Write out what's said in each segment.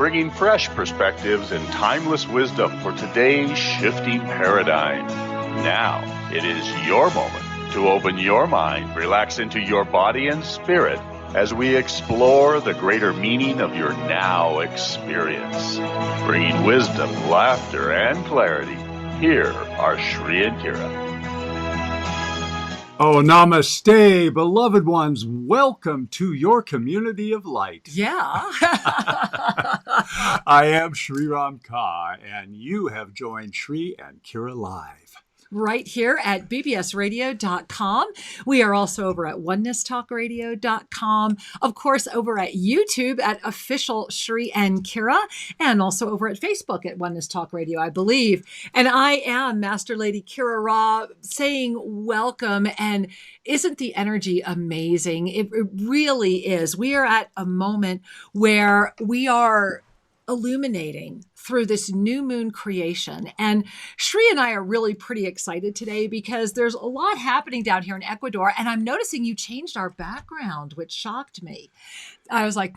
bringing fresh perspectives and timeless wisdom for today's shifting paradigm. Now, it is your moment to open your mind, relax into your body and spirit as we explore the greater meaning of your now experience. Bringing wisdom, laughter, and clarity, here are Shri and Kira. Oh, namaste, beloved ones. Welcome to your community of light. Yeah. I am Shri Ram Ka, and you have joined Shri and Kira live. Right here at bbsradio.com. We are also over at onenesstalkradio.com. Of course, over at YouTube at official Shri and Kira, and also over at Facebook at Oneness Talk Radio, I believe. And I am Master Lady Kira Ra saying welcome. And isn't the energy amazing? It really is. We are at a moment where we are illuminating through this new moon creation. And Shri and I are really pretty excited today because there's a lot happening down here in Ecuador. And I'm noticing you changed our background, which shocked me. I was like,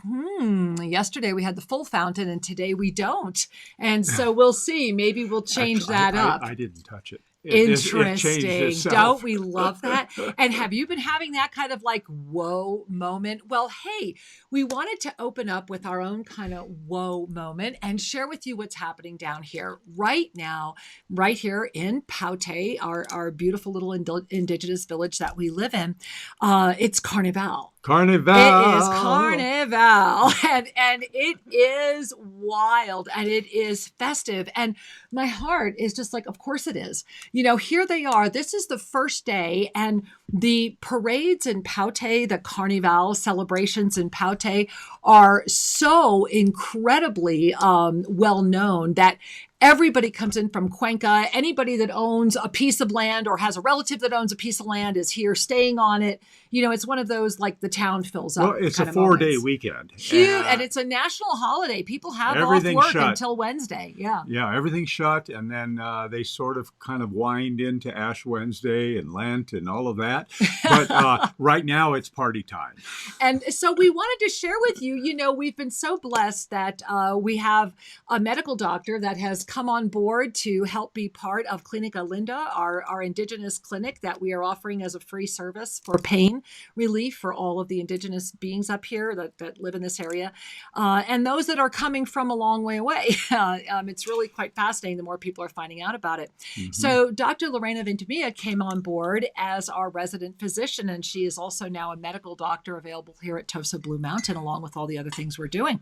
yesterday we had the full fountain and today we don't. And so we'll see. Maybe we'll change that up. I didn't touch it. Interesting. Don't we love that? And have you been having that kind of like whoa moment? Well, hey, we wanted to open up with our own kind of whoa moment and share with you what's happening down here right now, right here in Paute, our beautiful little indigenous village that we live in. It's Carnival. Carnival. It is Carnival. And it is wild and it is festive. And my heart is just like, of course it is. You know, here they are. This is the first day, and the parades in Paute, the Carnival celebrations in Paute are so incredibly well known that everybody comes in from Cuenca. Anybody that owns a piece of land or has a relative that owns a piece of land is here staying on it. You know, it's one of those like the town fills up. Well, it's a 4-day weekend. Huge, and it's a national holiday. People have off work until Wednesday. Yeah. Yeah, everything's shut. And then they sort of kind of wind into Ash Wednesday and Lent and all of that. But right now it's party time. And so we wanted to share with you, you know, we've been so blessed that we have a medical doctor that has come on board to help be part of Clinica Linda, our indigenous clinic that we are offering as a free service for pain relief for all of the indigenous beings up here that live in this area. And those that are coming from a long way away. It's really quite fascinating the more people are finding out about it. Mm-hmm. So Dr. Lorena Ventimilla came on board as our resident physician, and she is also now a medical doctor available here at Tosa Blue Mountain, along with all the other things we're doing.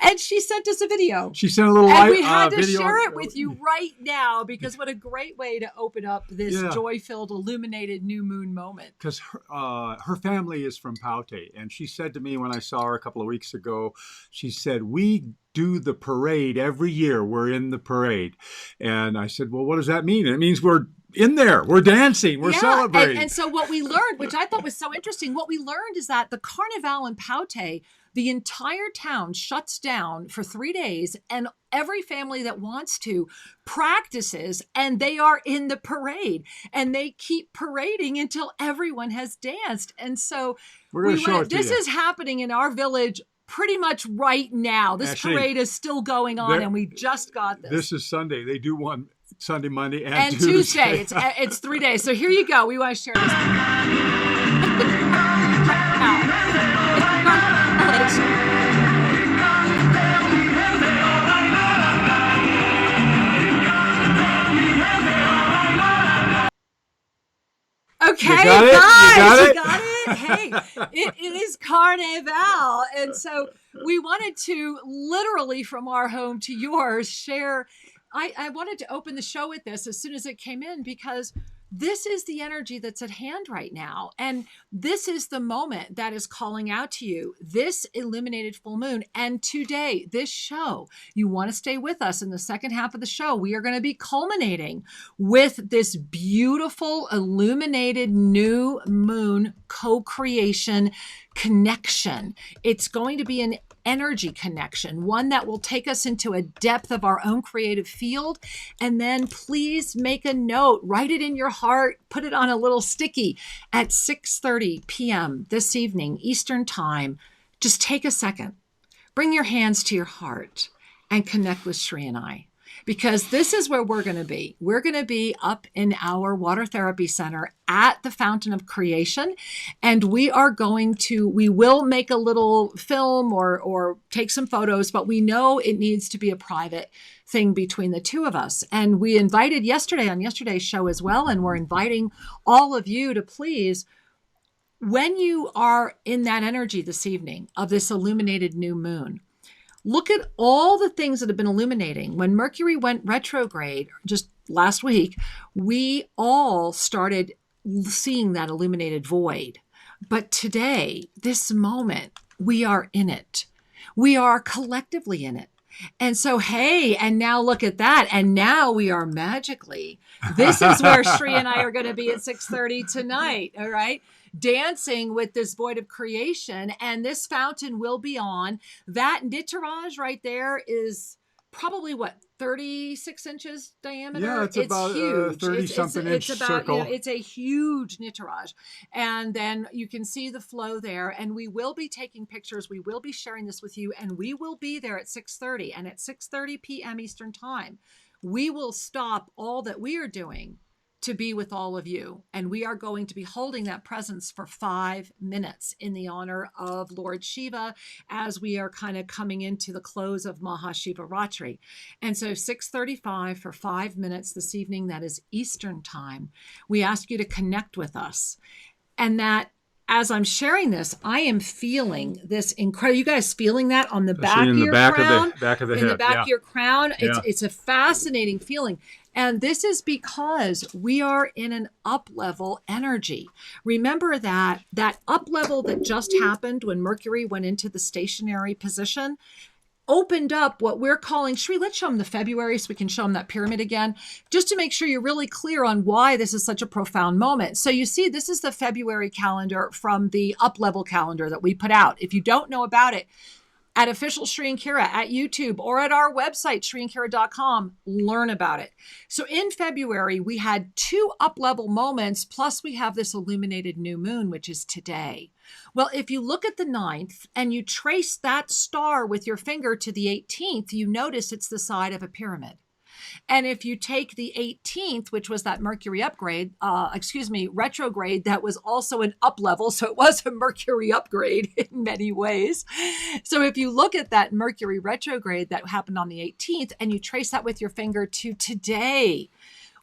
And she sent us a video. She sent a little and we had to video. Share it with you right now, because what a great way to open up this joy-filled, illuminated new moon moment. Because her family is from Paute, and she said to me when I saw her a couple of weeks ago, she said, we do the parade every year. We're in the parade. And I said, well, what does that mean? It means we're in there. We're dancing. We're celebrating. And so what we learned, which I thought was so interesting, what we learned is that the Carnival in Paute, the entire town shuts down for 3 days, and every family that wants to practices, and they are in the parade, and they keep parading until everyone has danced. And so this is happening in our village pretty much right now. This parade is still going on, and we just got this. This is Sunday. They do one Sunday, Monday, and Tuesday. It's 3 days. So here you go. We want to share this. Okay, you got it? Hey, it is Carnival. And so we wanted to literally from our home to yours share. I wanted to open the show with this as soon as it came in, because this is the energy that's at hand right now. And this is the moment that is calling out to you, this illuminated full moon. And today, this show, you want to stay with us in the second half of the show. We are going to be culminating with this beautiful illuminated new moon co-creation connection. It's going to be an energy connection, one that will take us into a depth of our own creative field. And then please make a note, write it in your heart, put it on a little sticky at 6:30 p.m. this evening, Eastern time. Just take a second, bring your hands to your heart, and connect with Shri and I. Because this is where we're going to be. We're going to be up in our water therapy center at the Fountain of Creation. And we will make a little film or take some photos, but we know it needs to be a private thing between the two of us. And we invited on yesterday's show as well. And we're inviting all of you to please, when you are in that energy this evening of this illuminated new moon, look at all the things that have been illuminating. When Mercury went retrograde just last week, we all started seeing that illuminated void. But today, this moment, we are in it. We are collectively in it. And so, hey, and now look at that. And now we are magically. This is where Shri and I are going to be at 6:30 tonight. All right. Dancing with this void of creation, and this fountain will be on. That nittiraj right there is probably 36 inches diameter. Yeah, it's about huge. 30-something inch circle. It's a huge nittiraj, and then you can see the flow there. And we will be taking pictures. We will be sharing this with you, and we will be there at 6:30. And at 6:30 p.m. Eastern Time, we will stop all that we are doing to be with all of you. And we are going to be holding that presence for 5 minutes in the honor of Lord Shiva as we are kind of coming into the close of Mahashivaratri. And so 6:35 for 5 minutes this evening, that is Eastern Time. We ask you to connect with us. And that as I'm sharing this, I am feeling this incredible. You guys feeling that on the back of your crown? In the back of the in head. the back Yeah. of your crown. Yeah. It's a fascinating feeling. And this is because we are in an up-level energy. Remember that up-level that just happened when Mercury went into the stationary position opened up what we're calling, Shri, let's show them the February so we can show them that pyramid again, just to make sure you're really clear on why this is such a profound moment. So you see, this is the February calendar from the up-level calendar that we put out. If you don't know about it, at Official Shri and Kira at YouTube or at our website, shriandkira.com, learn about it. So in February, we had 2 up-level moments, plus we have this illuminated new moon, which is today. Well, if you look at the 9th and you trace that star with your finger to the 18th, you notice it's the side of a pyramid. And if you take the 18th, which was that Mercury retrograde, that was also an up level. So it was a Mercury upgrade in many ways. So if you look at that Mercury retrograde that happened on the 18th and you trace that with your finger to today,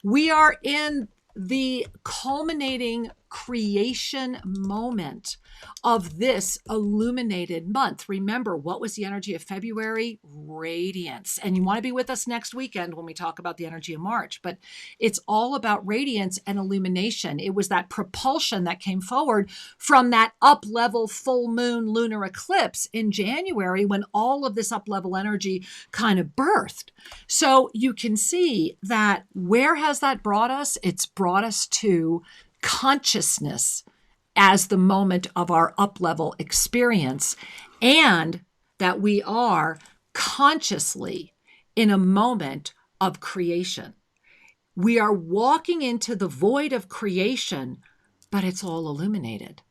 we are in the culminating creation moment of this illuminated month. Remember, what was the energy of February? Radiance. And you want to be with us next weekend when we talk about the energy of March, but it's all about radiance and illumination. It was that propulsion that came forward from that up-level full moon lunar eclipse in January when all of this up-level energy kind of birthed. So you can see that where has that brought us? It's brought us to consciousness as the moment of our up-level experience, and that we are consciously in a moment of creation. We are walking into the void of creation, but it's all illuminated.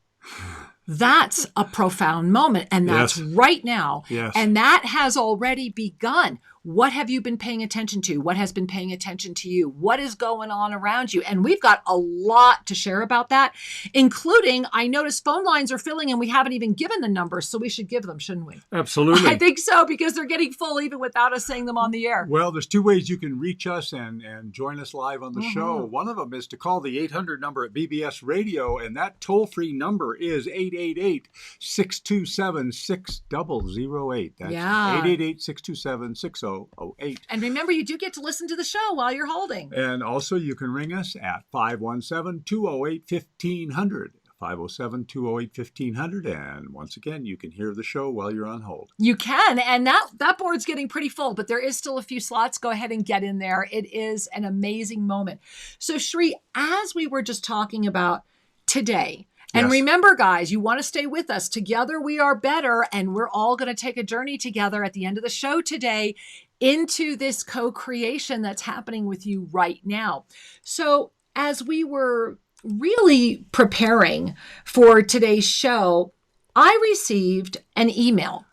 That's a profound moment, and that's right now. Yes. And that has already begun. What have you been paying attention to? What has been paying attention to you? What is going on around you? And we've got a lot to share about that, including, I notice phone lines are filling and we haven't even given the numbers, so we should give them, shouldn't we? Absolutely. I think so, because they're getting full even without us saying them on the air. Well, there's 2 ways you can reach us and join us live on the show. One of them is to call the 800 number at BBS Radio, and that toll-free number is 888-627-6008. That's 888-627-6008. And remember, you do get to listen to the show while you're holding. And also you can ring us at 517-208-1500. 507-208-1500. And once again, you can hear the show while you're on hold. You can. And that board's getting pretty full, but there is still a few slots. Go ahead and get in there. It is an amazing moment. So Shri, as we were just talking about today, and remember, guys, you want to stay with us. Together we are better, and we're all going to take a journey together at the end of the show today into this co-creation that's happening with you right now. So as we were really preparing for today's show, I received an email.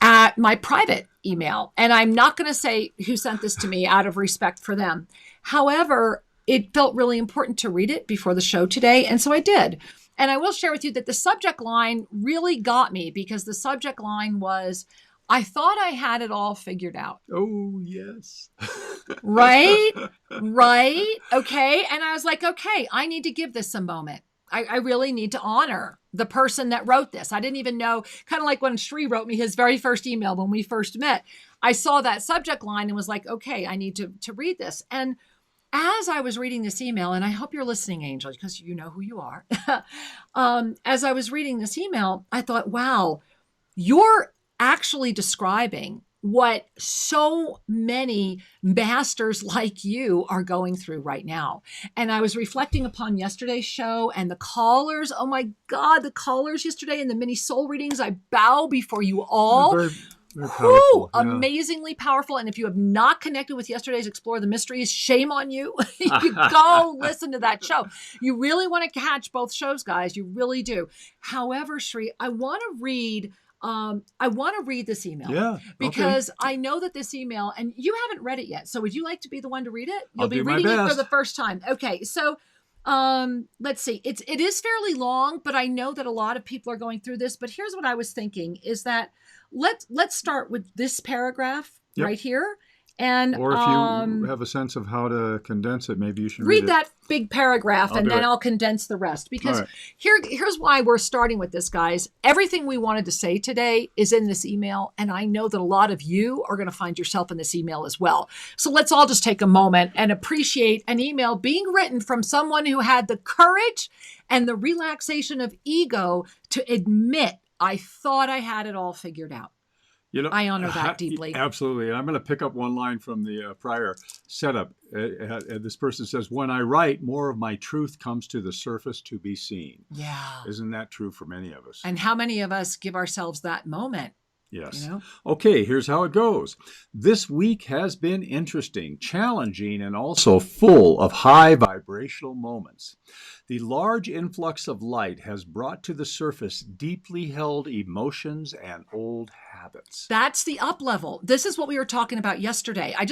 at my private email. And I'm not going to say who sent this to me out of respect for them. However, it felt really important to read it before the show today. And so I did. And I will share with you that the subject line really got me, because the subject line was, I thought I had it all figured out. Oh, yes. Right? Right? Okay. And I was like, okay, I need to give this a moment. I really need to honor the person that wrote this. I didn't even know, kind of like when Sri wrote me his very first email when we first met. I saw that subject line and was like, okay, I need to read this. And as I was reading this email, and I hope you're listening, Angel, because you know who you are. As I was reading this email, I thought, wow, you're actually describing what so many masters like you are going through right now. And I was reflecting upon yesterday's show and the callers. Oh my God, the callers yesterday and the mini soul readings. I bow before you all. Very powerful. Yeah. Amazingly powerful. And if you have not connected with yesterday's Explore the Mysteries, shame on you. You go listen to that show. You really want to catch both shows, guys. You really do. However, Sri, I want to read this email. Yeah. Because I know that this email, and you haven't read it yet. So would you like to be the one to read it? You'll I'll be do my reading it for best. the first time. Okay. So let's see. It is fairly long, but I know that a lot of people are going through this. But here's what I was thinking is that let's start with this paragraph right here. And or if you have a sense of how to condense it, maybe you should read that big paragraph, and then I'll condense the rest. Because here's why we're starting with this, guys. Everything we wanted to say today is in this email, and I know that a lot of you are going to find yourself in this email as well. So let's all just take a moment and appreciate an email being written from someone who had the courage and the relaxation of ego to admit, I thought I had it all figured out. You know, I honor that deeply. Absolutely. And I'm going to pick up one line from the prior setup. This person says, when I write, more of my truth comes to the surface to be seen. Yeah. Isn't that true for many of us? And how many of us give ourselves that moment? Yes. You know? Okay, here's how it goes. This week has been interesting, challenging, and also full of high vibrational moments. The large influx of light has brought to the surface deeply held emotions and old habits. That's the up level. This is what we were talking about yesterday. I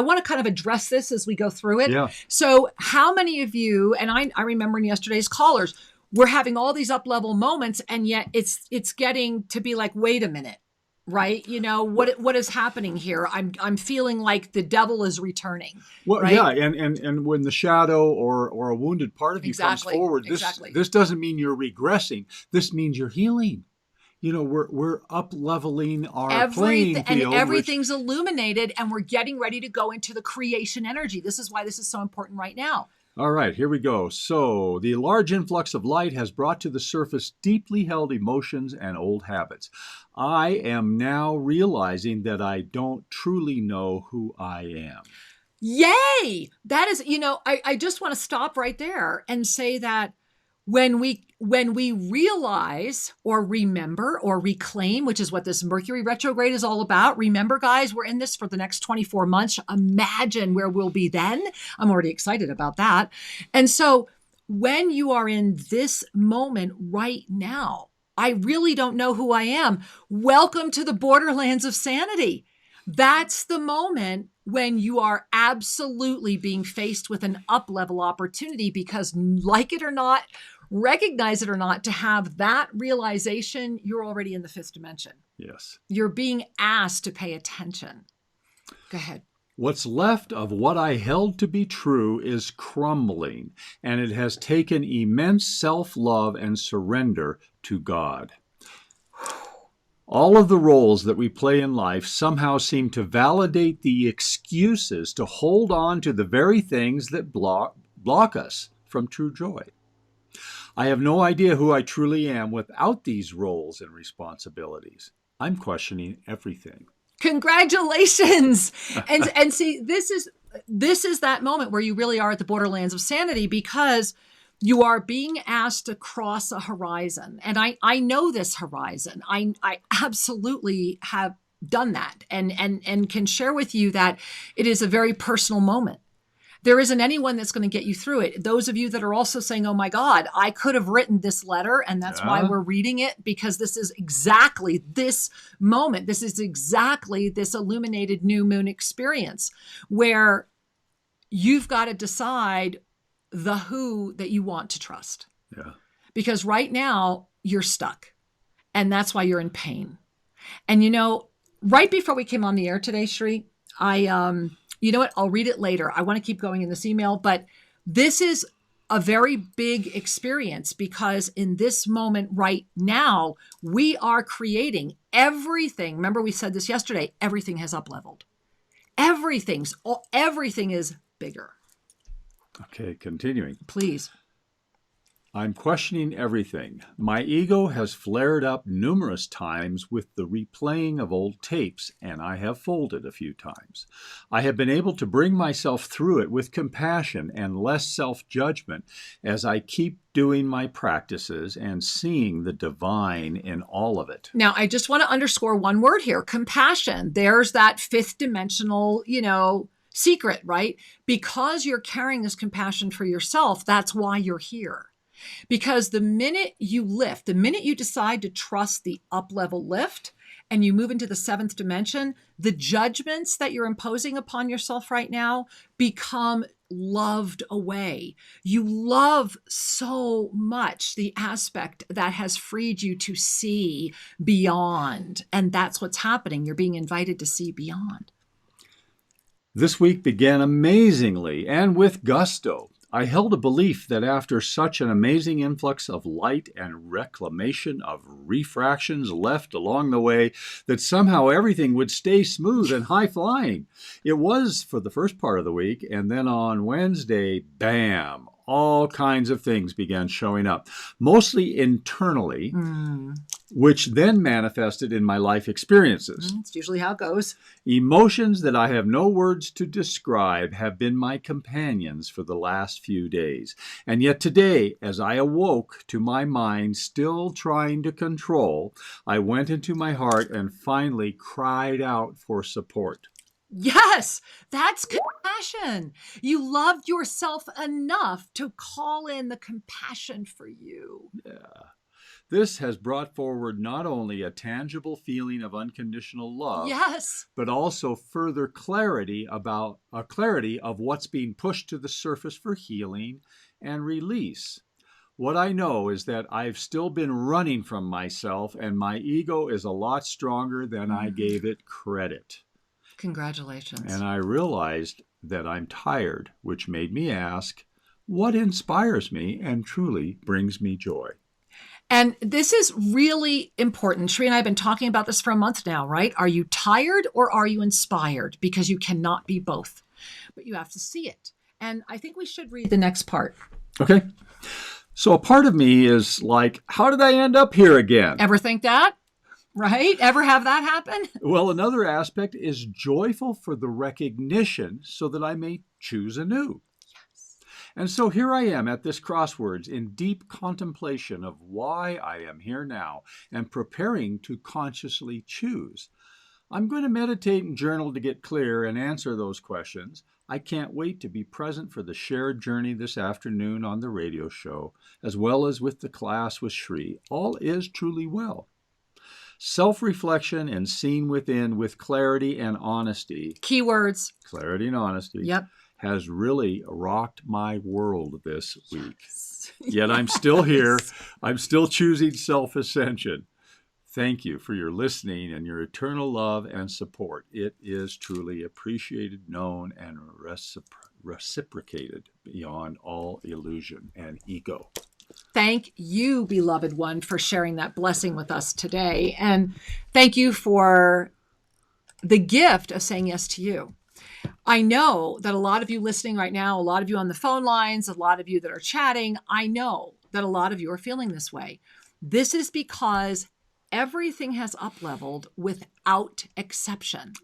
want to kind of address this as we go through it. Yeah. So how many of you, and I remember in yesterday's callers, we're having all these up level moments, and yet it's getting to be like, wait a minute, right? You know, what is happening here? I'm feeling like the devil is returning. Well, right? yeah, and when the shadow or a wounded part of you comes forward, this doesn't mean you're regressing. This means you're healing. You know, we're up leveling our playing field, and everything's illuminated, and we're getting ready to go into the creation energy. This is why this is so important right now. All right, here we go. So, the large influx of light has brought to the surface deeply held emotions and old habits. I am now realizing that I don't truly know who I am. Yay! That is, you know, I just want to stop right there and say that when we realize or remember or reclaim, which is what this Mercury retrograde is all about. Remember, guys, we're in this for the next 24 months. Imagine where we'll be then. I'm already excited about that. And so when you are in this moment right now, I really don't know who I am. Welcome to the borderlands of sanity. That's the moment when you are absolutely being faced with an up-level opportunity, because like it or not, recognize it or not, to have that realization, you're already in the fifth dimension. Yes. You're being asked to pay attention. Go ahead. What's left of what I held to be true is crumbling, and it has taken immense self-love and surrender to God. All of the roles that we play in life somehow seem to validate the excuses to hold on to the very things that block us from true joy. I have no idea who I truly am without these roles and responsibilities. I'm questioning everything. Congratulations. And see, this is that moment where you really are at the borderlands of sanity, because you are being asked to cross a horizon. And I know this horizon. I absolutely have done that and can share with you that it is a very personal moment. There isn't anyone that's going to get you through it. Those of you that are also saying, oh my God, I could have written this letter, and that's why we're reading it, because this is exactly this moment. This is exactly this illuminated new moon experience where you've got to decide the who that you want to trust. Yeah. Because right now you're stuck, and that's why you're in pain. And right before we came on the air today, Shri, you know what? I'll read it later. I want to keep going in this email, but this is a very big experience because in this moment right now, we are creating everything. Remember, we said this yesterday, everything has up-leveled. Everything is bigger. Okay, continuing. Please. I'm questioning everything. My ego has flared up numerous times with the replaying of old tapes, and I have folded a few times. I have been able to bring myself through it with compassion and less self-judgment as I keep doing my practices and seeing the divine in all of it. Now, I just want to underscore one word here, compassion. There's that fifth dimensional, secret, right? Because you're carrying this compassion for yourself, that's why you're here. Because the minute you lift, the minute you decide to trust the up-level lift and you move into the seventh dimension, the judgments that you're imposing upon yourself right now become loved away. You love so much the aspect that has freed you to see beyond. And that's what's happening. You're being invited to see beyond. This week began amazingly and with gusto. I held a belief that after such an amazing influx of light and reclamation of refractions left along the way, that somehow everything would stay smooth and high-flying. It was for the first part of the week, and then on Wednesday, bam, all kinds of things began showing up, mostly internally, which then manifested in my life experiences. It's usually how it goes. Emotions that I have no words to describe have been my companions for the last few days. And yet today, as I awoke to my mind still trying to control, I went into my heart and finally cried out for support. Yes, that's compassion. You loved yourself enough to call in the compassion for you. Yeah. This has brought forward not only a tangible feeling of unconditional love, yes, but also further clarity of what's being pushed to the surface for healing and release. What I know is that I've still been running from myself, and my ego is a lot stronger than I gave it credit. Congratulations. And I realized that I'm tired, which made me ask, what inspires me and truly brings me joy? And this is really important. Shri and I have been talking about this for a month now, right? Are you tired or are you inspired? Because you cannot be both, but you have to see it. And I think we should read the next part. Okay. So a part of me is like, how did I end up here again? Ever think that? Right? Ever have that happen? Well, another aspect is joyful for the recognition so that I may choose anew. Yes. And so here I am at this crossroads in deep contemplation of why I am here now and preparing to consciously choose. I'm going to meditate and journal to get clear and answer those questions. I can't wait to be present for the shared journey this afternoon on the radio show, as well as with the class with Shri. All is truly well. Self-reflection and seeing within with clarity and honesty. Keywords. Clarity and honesty. Yep. Has really rocked my world this week. Yes. Yet I'm still here. I'm still choosing self-ascension. Thank you for your listening and your eternal love and support. It is truly appreciated, known, and reciprocated beyond all illusion and ego. Thank you, beloved one, for sharing that blessing with us today. And thank you for the gift of saying yes to you. I know that a lot of you listening right now, a lot of you on the phone lines, a lot of you that are chatting, I know that a lot of you are feeling this way. This is because everything has up-leveled without exception.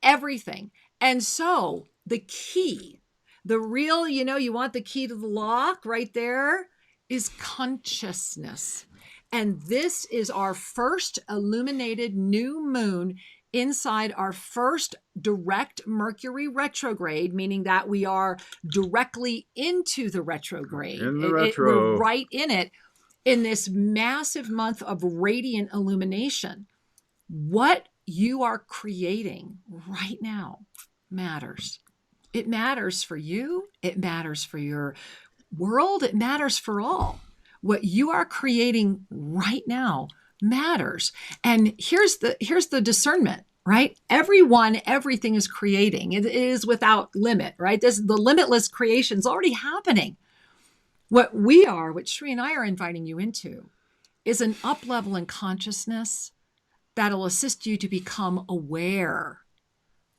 Everything. And so the key, the real, you want the key to the lock right there, is consciousness. And this is our first illuminated new moon inside our first direct Mercury retrograde, meaning that we are directly into the retrograde. In the retro. We're right in it, in this massive month of radiant illumination. What you are creating right now matters. It matters for you. It matters for your world. It matters for all. What you are creating right now matters. And here's the discernment, right? Everything is creating. It is without limit, right? The limitless creation is already happening. What Sri and I are inviting you into, is an up level in consciousness that'll assist you to become aware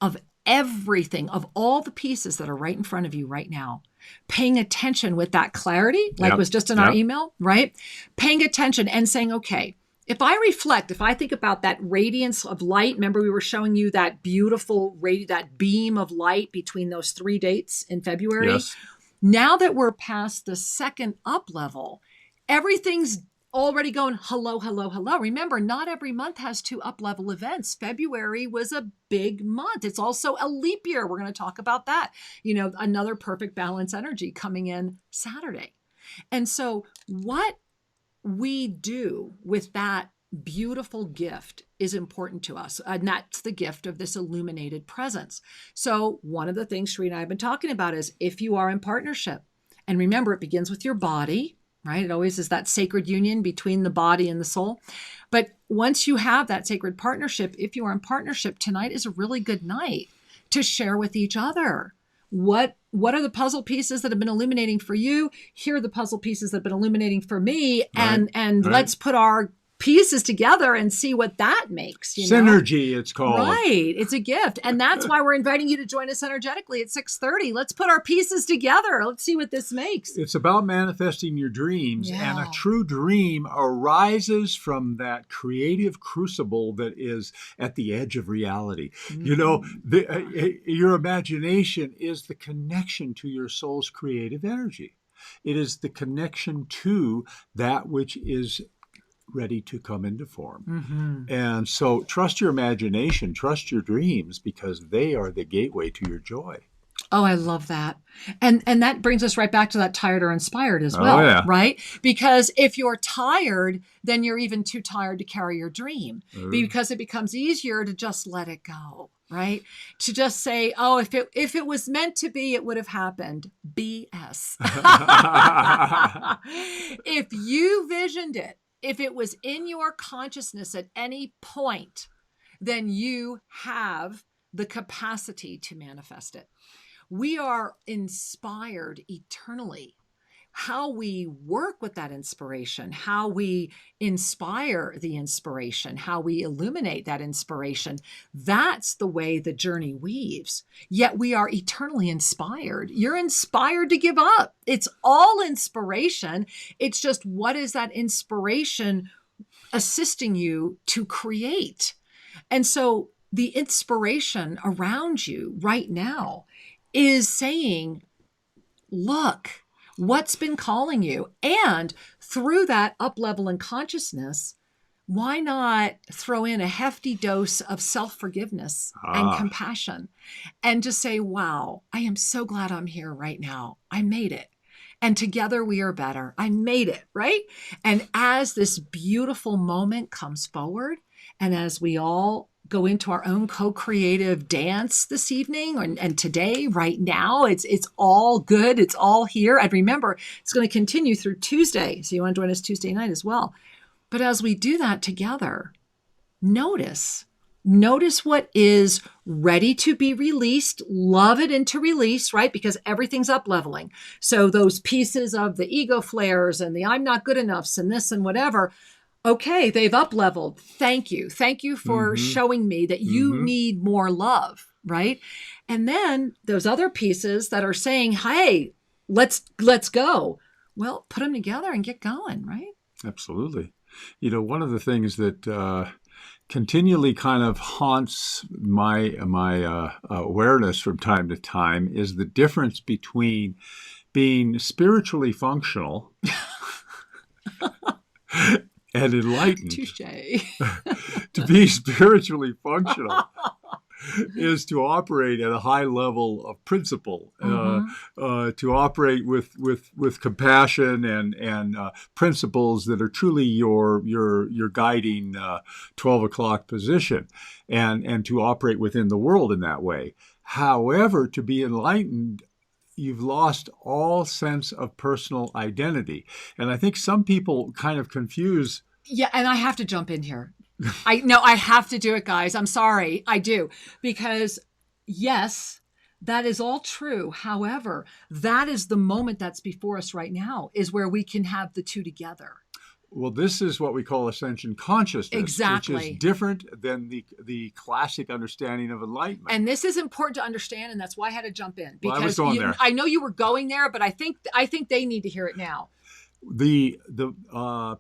of everything, of all the pieces that are right in front of you right now. Paying attention with that clarity, like was just in our email, right? Paying attention and saying, okay, if I reflect, if I think about that radiance of light, remember we were showing you that beautiful that beam of light between those 3 dates in February. Yes. Now that we're past the second up level, everything's already going hello, hello, hello. Remember, not every month has 2 up-level events. February was a big month. It's also a leap year. We're going to talk about that. Another perfect balance energy coming in Saturday. And so what we do with that beautiful gift is important to us. And that's the gift of this illuminated presence. So one of the things Sri and I have been talking about is if you are in partnership, and remember, it begins with your body, right? It always is that sacred union between the body and the soul. But once you have that sacred partnership, if you are in partnership, tonight is a really good night to share with each other. What are the puzzle pieces that have been illuminating for you? Here are the puzzle pieces that have been illuminating for me. Right. And let's put our pieces together and see what that makes. Synergy, it's called. Right. It's a gift. And that's why we're inviting you to join us energetically at 6:30. Let's put our pieces together. Let's see what this makes. It's about manifesting your dreams. Yeah. And a true dream arises from that creative crucible that is at the edge of reality. Your imagination is the connection to your soul's creative energy. It is the connection to that which is ready to come into form. Mm-hmm. And so trust your imagination, trust your dreams, because they are the gateway to your joy. Oh, I love that. And that brings us right back to that tired or inspired as well, right? Because if you're tired, then you're even too tired to carry your dream because it becomes easier to just let it go, right? To just say, oh, if it was meant to be, it would have happened. BS. If you visioned it, if it was in your consciousness at any point, then you have the capacity to manifest it. We are inspired eternally. How we work with that inspiration, how we inspire the inspiration, how we illuminate that inspiration, that's the way the journey weaves. Yet we are eternally inspired. You're inspired to give up. It's all inspiration. It's just what is that inspiration assisting you to create? And so the inspiration around you right now is saying, look, what's been calling you? And through that up level in consciousness, why not throw in a hefty dose of self-forgiveness and compassion and just say, wow, I am so glad I'm here right now. I made it. And together we are better. I made it, right? And as this beautiful moment comes forward, and as we all go into our own co-creative dance this evening and today, right now, it's all good. It's all here. And remember, it's going to continue through Tuesday. So you want to join us Tuesday night as well. But as we do that together, notice what is ready to be released. Love it into release, right? Because everything's up leveling. So those pieces of the ego flares and the I'm not good enoughs and this and whatever, okay, they've up leveled. Thank you. Thank you for showing me that you need more love, right? And then those other pieces that are saying, hey, let's go. Well, put them together and get going, right? Absolutely. One of the things that continually kind of haunts my awareness from time to time is the difference between being spiritually functional and enlightened. Touche. To be spiritually functional is to operate at a high level of principle, to operate with compassion and principles that are truly your guiding 12 o'clock position, and to operate within the world in that way. However, to be enlightened, you've lost all sense of personal identity. And I think some people kind of confuse. Yeah, and I have to jump in here. I have to do it, guys. I'm sorry. I do. Because yes, that is all true. However, that is the moment that's before us right now, is where we can have the two together. Well, this is what we call Ascension consciousness, exactly. which is different than the classic understanding of enlightenment. And this is important to understand, and that's why I had to jump in. Because I was going there. I know you were going there, but I think they need to hear it now. The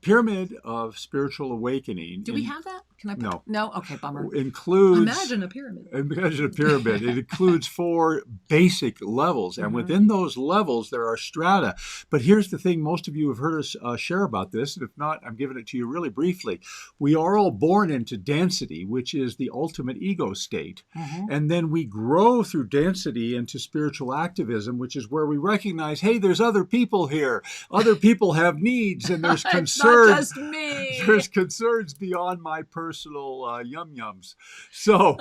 pyramid of spiritual awakening. Do we have that? Can I put No? Okay, bummer. Includes... Imagine a pyramid. Imagine a pyramid. It includes 4 basic levels. And within those levels, there are strata. But here's the thing. Most of you have heard us share about this. And if not, I'm giving it to you really briefly. We are all born into density, which is the ultimate ego state. And then we grow through density into spiritual activism, which is where we recognize, hey, there's other people here. Other people have needs, and there's concerns. Not just me. There's concerns beyond my personal yum-yums. So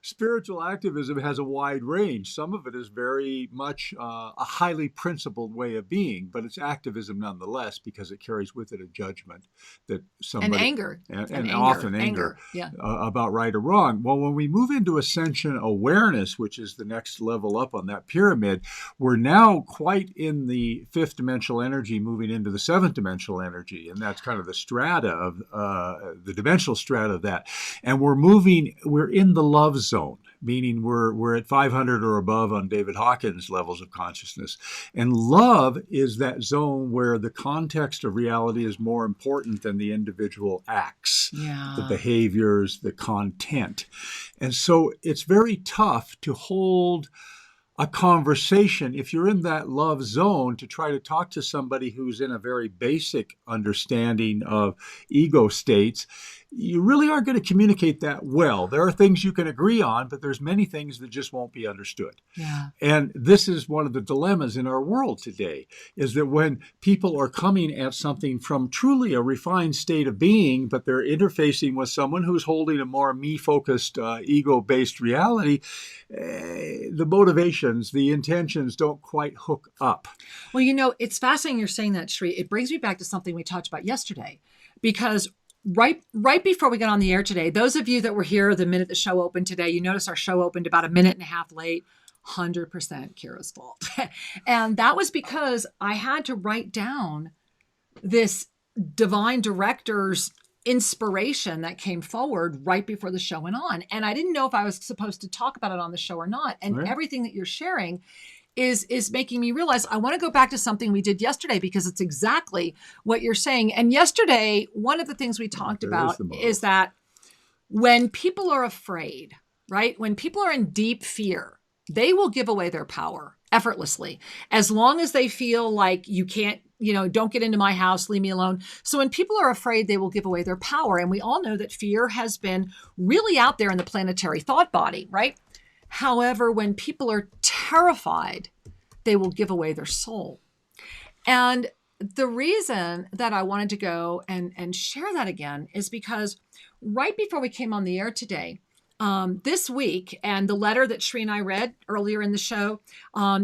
spiritual activism has a wide range. Some of it is very much a highly principled way of being, but it's activism nonetheless, because it carries with it a judgment that somebody... And anger. And often anger. Yeah. About right or wrong. Well, when we move into Ascension awareness, which is the next level up on that pyramid, we're now quite in the 5th dimensional energy, moving into the 7th dimensional energy. And that's kind of the strata of the dimensional strata of that. And we're in the love zone, meaning we're at 500 or above on David Hawkins' levels of consciousness. And love is that zone where the context of reality is more important than the individual acts, the behaviors, the content. And so it's very tough to hold a conversation, if you're in that love zone, to try to talk to somebody who's in a very basic understanding of ego states. You really aren't going to communicate that well. There are things you can agree on, but there's many things that just won't be understood. Yeah. And this is one of the dilemmas in our world today, is that when people are coming at something from truly a refined state of being, but they're interfacing with someone who's holding a more me-focused, ego-based reality, the motivations, the intentions don't quite hook up. Well, it's fascinating you're saying that, Sri. It brings me back to something we talked about yesterday, because right before we got on the air today, those of you that were here the minute the show opened today, you notice our show opened about a minute and a half late. 100% Kira's fault. And that was because I had to write down this divine director's inspiration that came forward right before the show went on. And I didn't know if I was supposed to talk about it on the show or not. And everything that you're sharing is making me realize I want to go back to something we did yesterday, because it's exactly what you're saying. And yesterday, one of the things we talked about is that when people are afraid, right? When people are in deep fear, they will give away their power effortlessly, as long as they feel like you can't, don't get into my house, leave me alone. So when people are afraid, they will give away their power. And we all know that fear has been really out there in the planetary thought body, right? However, when people are terrified, they will give away their soul. And the reason that I wanted to go and share that again is because right before we came on the air today, this week, and the letter that Sri and I read earlier in the show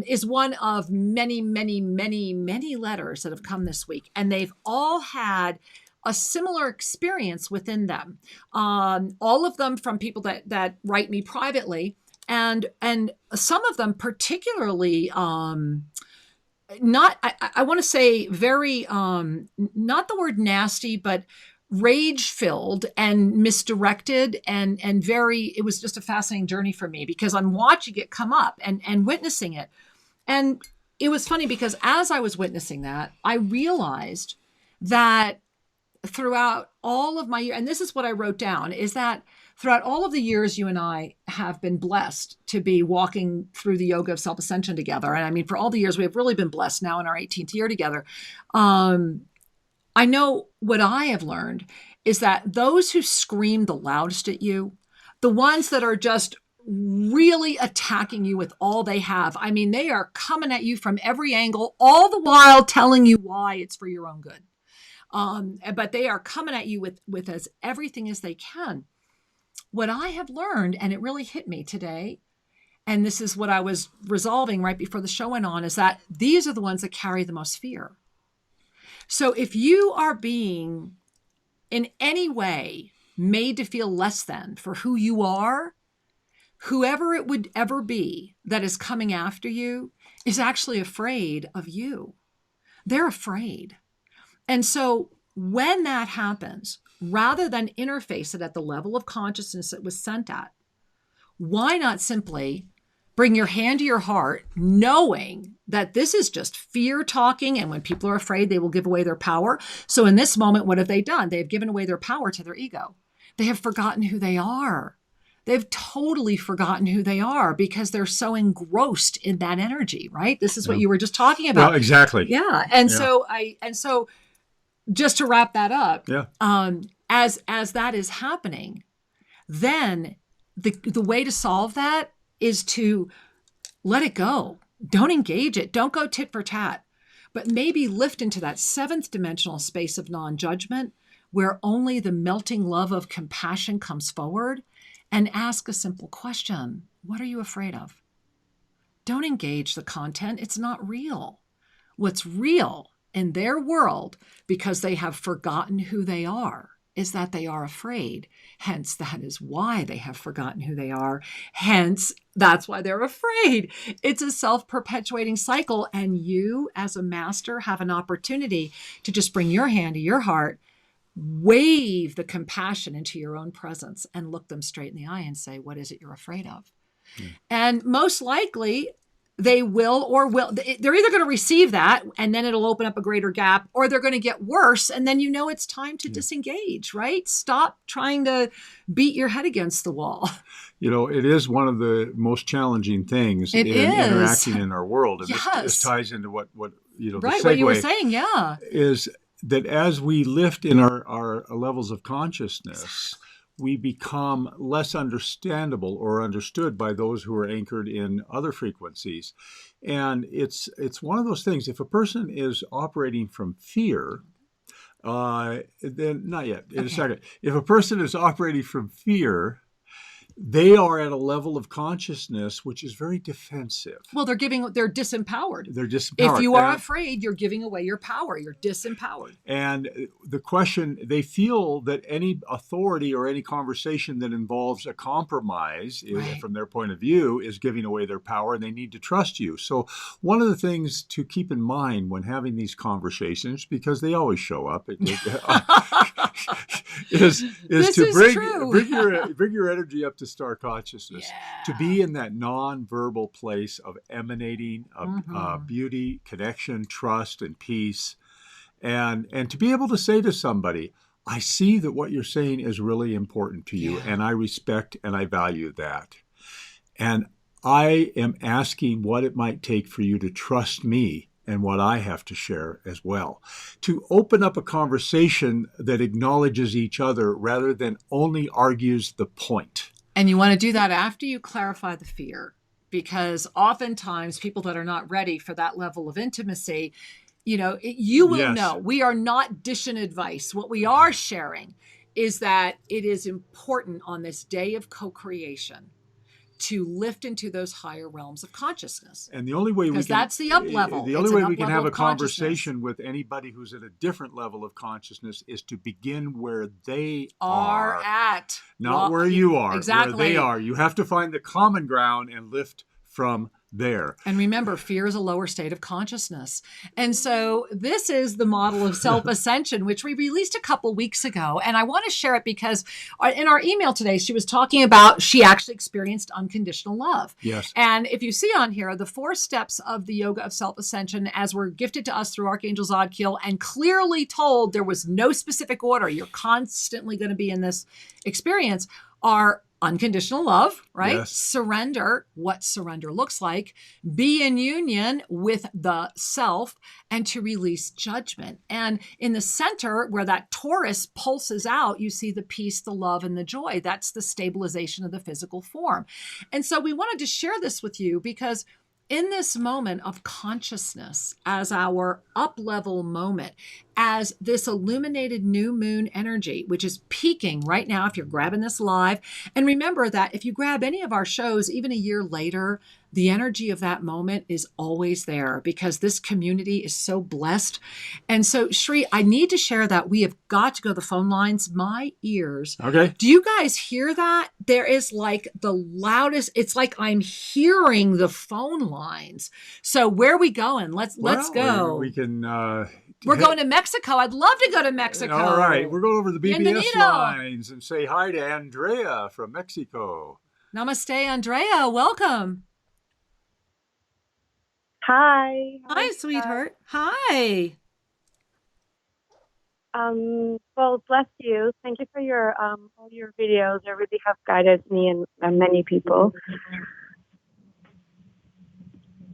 is one of many, many, many, many letters that have come this week. And they've all had a similar experience within them. All of them from people that write me privately. And some of them particularly, I want to say very, not the word nasty, but rage-filled and misdirected and it was just a fascinating journey for me, because I'm watching it come up and witnessing it. And it was funny because as I was witnessing that, I realized that throughout all of my years, and this is what I wrote down, is that throughout all of the years you and I have been blessed to be walking through the yoga of self-ascension together. And I mean, for all the years we have really been blessed now in our 18th year together. I know what I have learned is that those who scream the loudest at you, the ones that are just really attacking you with all they have, I mean, they are coming at you from every angle, all the while telling you why it's for your own good. But they are coming at you with as everything as they can. What I have learned, and it really hit me today, and this is what I was resolving right before the show went on, is that these are the ones that carry the most fear. So if you are being in any way made to feel less than for who you are, whoever it would ever be that is coming after you is actually afraid of you. They're afraid. And so when that happens, rather than interface it at the level of consciousness it was sent at, why not simply bring your hand to your heart, knowing that this is just fear talking, and when people are afraid, they will give away their power. So in this moment, what have they done? They've given away their power to their ego. They have forgotten who they are. They've totally forgotten who they are because they're so engrossed in that energy, right? This is what you were just talking about. Well, exactly. Yeah. And so just to wrap that up, as that is happening, then the way to solve that is to let it go. Don't engage it. Don't go tit for tat, but maybe lift into that seventh dimensional space of non-judgment where only the melting love of compassion comes forward, and ask a simple question. What are you afraid of? Don't engage the content. It's not real. What's real in their world, because they have forgotten who they are, is that they are afraid. Hence, that is why they have forgotten who they are. Hence, that's why they're afraid. It's a self-perpetuating cycle. And you, as a master, have an opportunity to just bring your hand to your heart, wave the compassion into your own presence, and look them straight in the eye and say, what is it you're afraid of? And most likely, they're either going to receive that and then it'll open up a greater gap, or they're going to get worse. And then it's time to disengage, right? Stop trying to beat your head against the wall. It is one of the most challenging things in interacting in our world. And this ties into what right, the what you were saying, is that as we lift in our levels of consciousness, we become less understandable or understood by those who are anchored in other frequencies. And it's one of those things, if a person is operating from fear, then not yet, in a second. If a person is operating from fear, they are at a level of consciousness which is very defensive. Well, they're disempowered. They're disempowered. If you are afraid, you're giving away your power. You're disempowered. And the question, they feel that any authority or any conversation that involves a compromise, from their point of view, is giving away their power, and they need to trust you. So one of the things to keep in mind when having these conversations, because they always show up, is to bring your energy up to star consciousness, to be in that non-verbal place of emanating of beauty, connection, trust, and peace, and to be able to say to somebody, I see that what you're saying is really important to you, and I respect and I value that, and I am asking what it might take for you to trust me and what I have to share as well. To open up a conversation that acknowledges each other rather than only argues the point. And you want to do that after you clarify the fear, because oftentimes people that are not ready for that level of intimacy, you will know. We are not dishing advice. What we are sharing is that it is important on this day of co-creation to lift into those higher realms of consciousness. And the only way that's the up level. The only way we can have a conversation with anybody who's at a different level of consciousness is to begin where they are at. Not where you are. Exactly. Where they are. You have to find the common ground and lift from there. And remember, fear is a lower state of consciousness. And so this is the model of self-ascension, which we released a couple weeks ago. And I want to share it because in our email today, she was talking about she actually experienced unconditional love. Yes. And if you see on here, the 4 steps of the yoga of self-ascension, as were gifted to us through Archangel Zadkiel and clearly told there was no specific order, you're constantly going to be in this experience, are unconditional love, right? Yes. Surrender, what surrender looks like, be in union with the self, and to release judgment. And in the center, where that Taurus pulses out, you see the peace, the love, and the joy. That's the stabilization of the physical form. And so we wanted to share this with you because in this moment of consciousness, as our up-level moment, as this illuminated new moon energy, which is peaking right now if you're grabbing this live. And remember that if you grab any of our shows, even a year later, the energy of that moment is always there because this community is so blessed. And so, Shri, I need to share that we have got to go to the phone lines. My ears. Okay. Do you guys hear that? There is like the loudest, it's like I'm hearing the phone lines. So where are we going? Let's go. We can... We're going to Mexico. I'd love to go to Mexico. All right. We're going over the BBS Bienvenido. lines and say hi to Andrea from Mexico. Namaste, Andrea. Welcome. Hi. Hi, sweetheart. Hi. Well, bless you. Thank you for your all your videos. They really have guided me and many people.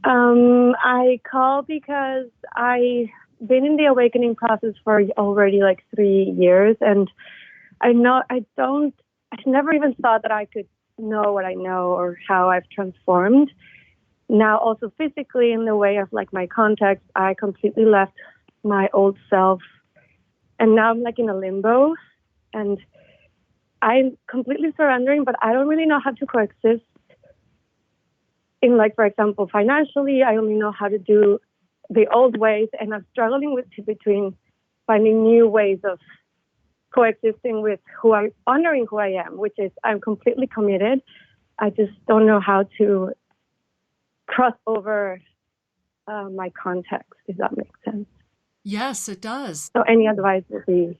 I call because I've been in the awakening process for already like 3 years, and I never even thought that I could know what I know or how I've transformed. Now, also physically, in the way of like my context, I completely left my old self, and now I'm like in a limbo, and I'm completely surrendering, but I don't really know how to coexist. In like, for example, financially, I only know how to do the old ways, and I'm struggling between finding new ways of coexisting with honoring who I am, which is I'm completely committed. I just don't know how to cross over my context, if that makes sense. Yes, it does. So any advice would be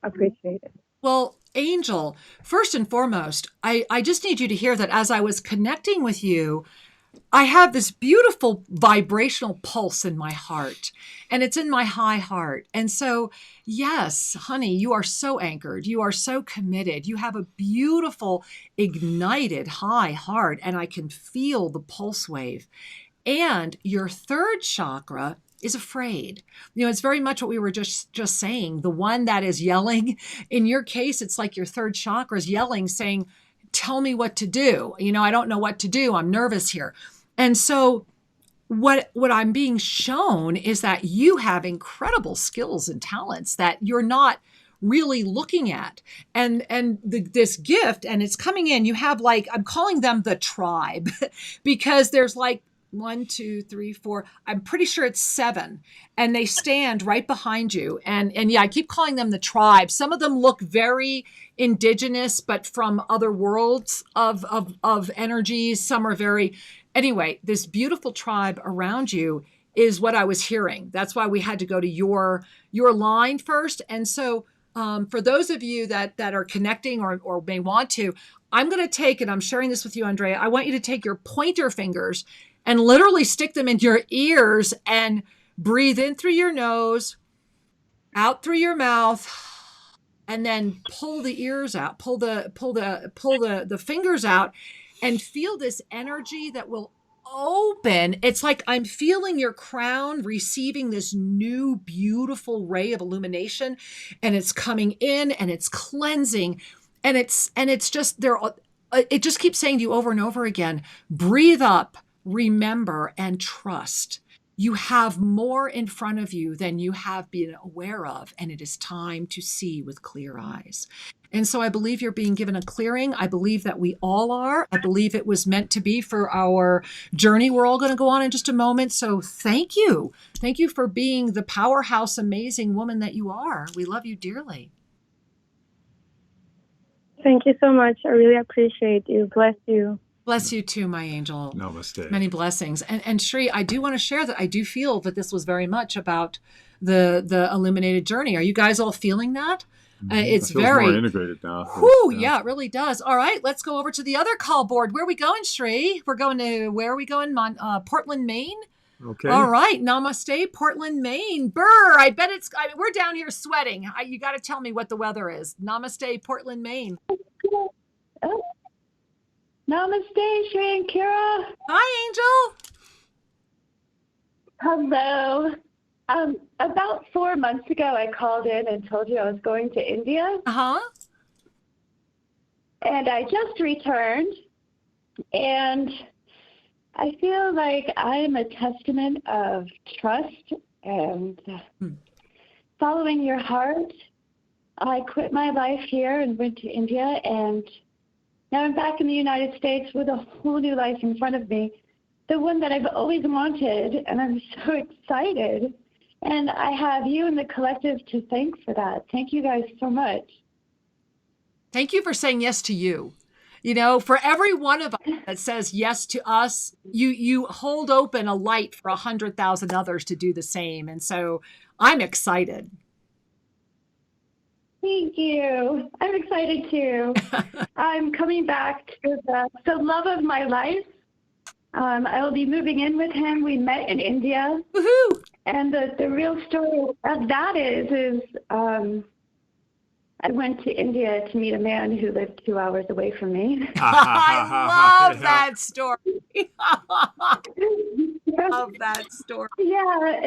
appreciated. Well, Angel, first and foremost, I just need you to hear that as I was connecting with you, I have this beautiful vibrational pulse in my heart, and it's in my high heart. And so, yes, honey, you are so anchored. You are so committed. You have a beautiful, ignited high heart, and I can feel the pulse wave. And your third chakra is afraid. You know, it's very much what we were just saying. The one that is yelling, in your case, it's like your third chakra is yelling, saying, tell me what to do. You know, I don't know what to do. I'm nervous here. And so what I'm being shown is that you have incredible skills and talents that you're not really looking at. And this gift, and it's coming in, you have like, I'm calling them the tribe because there's like 1, 2, 3, 4, I'm pretty sure it's 7, and they stand right behind you. And yeah, I keep calling them the tribe. Some of them look very indigenous, but from other worlds of energies. Some are very, anyway, this beautiful tribe around you is what I was hearing. That's why we had to go to your line first. And so for those of you that are connecting or may want to, I'm going to take, and I'm sharing this with you, Andrea, I want you to take your pointer fingers and literally stick them in your ears and breathe in through your nose, out through your mouth, and then pull the ears out, pull the fingers out, and feel this energy that will open. It's like I'm feeling your crown receiving this new beautiful ray of illumination, and it's coming in and it's cleansing, and it's just there. It just keeps saying to you over and over again, breathe up, remember, and trust. You have more in front of you than you have been aware of, and it is time to see with clear eyes. And so I believe you're being given a clearing. I believe that we all are. I believe it was meant to be for our journey we're all going to go on in just a moment. So thank you. Thank you for being the powerhouse, amazing woman that you are. We love you dearly. Thank you so much. I really appreciate you. Bless you. Bless you too, my angel. Namaste. Many blessings. And Shri, I do want to share that I do feel that this was very much about the illuminated journey. Are you guys all feeling that? It's very more integrated now. Yeah, it really does. All right, let's go over to the other call board. Where are we going, Shri? We're going to, where are we going? Portland, Maine? Okay. All right. Namaste, Portland, Maine. Brr, I bet we're down here sweating. You got to tell me what the weather is. Namaste, Portland, Maine. Oh, namaste, Shri and Kira. Hi, Angel. Hello. About 4 months ago, I called in and told you I was going to India. Uh-huh. And I just returned. And I feel like I'm a testament of trust and following your heart. I quit my life here and went to India, and now I'm back in the United States with a whole new life in front of me, the one that I've always wanted, and I'm so excited. And I have you and the collective to thank for that. Thank you guys so much. Thank you for saying yes to you. You know, for every one of us that says yes to us, you hold open a light for 100,000 others to do the same. And so I'm excited. Thank you. I'm excited too. I'm coming back to the love of my life. I will be moving in with him. We met in India. Woohoo! And the real story of that is I went to India to meet a man who lived 2 hours away from me. I love that story. Love that story. Yeah,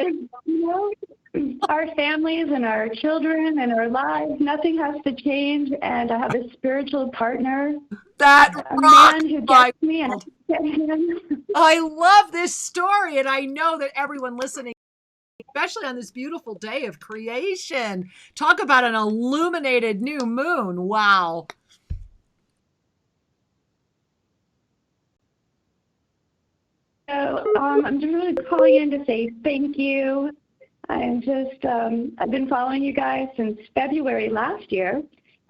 our families and our children and our lives, nothing has to change. And I have a spiritual partner, That a rocks man who my gets me and I world. get him. I love this story, and I know that everyone listening, especially on this beautiful day of creation, talk about an illuminated new moon. Wow. So I'm just really calling in to say thank you. I'm just, I've been following you guys since February last year.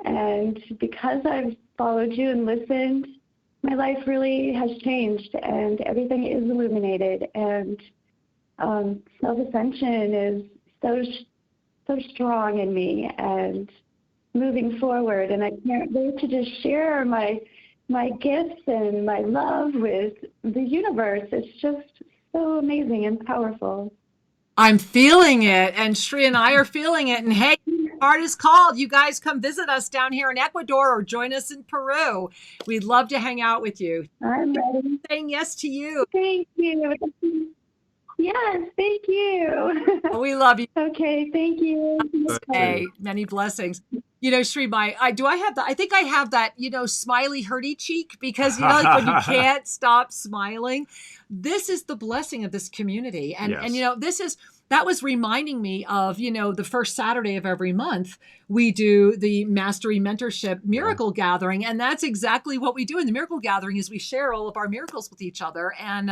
And because I've followed you and listened, my life really has changed and everything is illuminated. And self-ascension is so strong in me and moving forward. And I can't wait to just share my gifts and my love with the universe. It's just so amazing and powerful. I'm feeling it, and Shri and I are feeling it. And hey, heart is called. You guys come visit us down here in Ecuador or join us in Peru. We'd love to hang out with you. I'm ready. Saying yes to you. Thank you. Yes, thank you. We love you. Okay, thank you. Hey, many blessings. You know, Shri, I think I have that, smiley hurdy cheek because, like when you can't stop smiling. This is the blessing of this community. And, Yes. that was reminding me of, the first Saturday of every month, we do the Mastery Mentorship Miracle Gathering. And that's exactly what we do in the Miracle Gathering is we share all of our miracles with each other. And